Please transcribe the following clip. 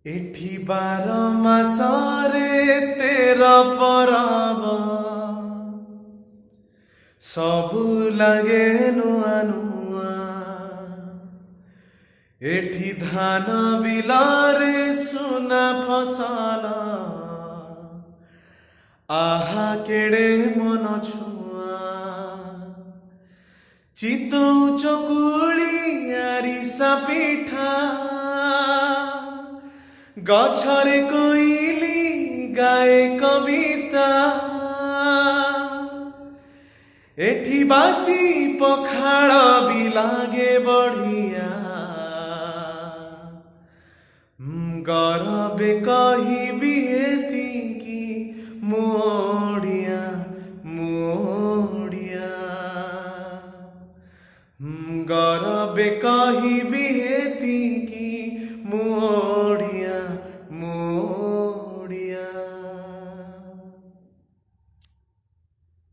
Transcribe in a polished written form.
एठी 12 मासरे 13 परब सबु लागे नुआ नुआ। एठी धान बिलरे सुना फसल आहा केड़े मन छुआ। चितौ चकुली आरिसा पिठा गछरे कोइली गाए कविता। एठी बासी पखाड़ भी लागे बढ़िया। गरबे कहिबी एतिकी मो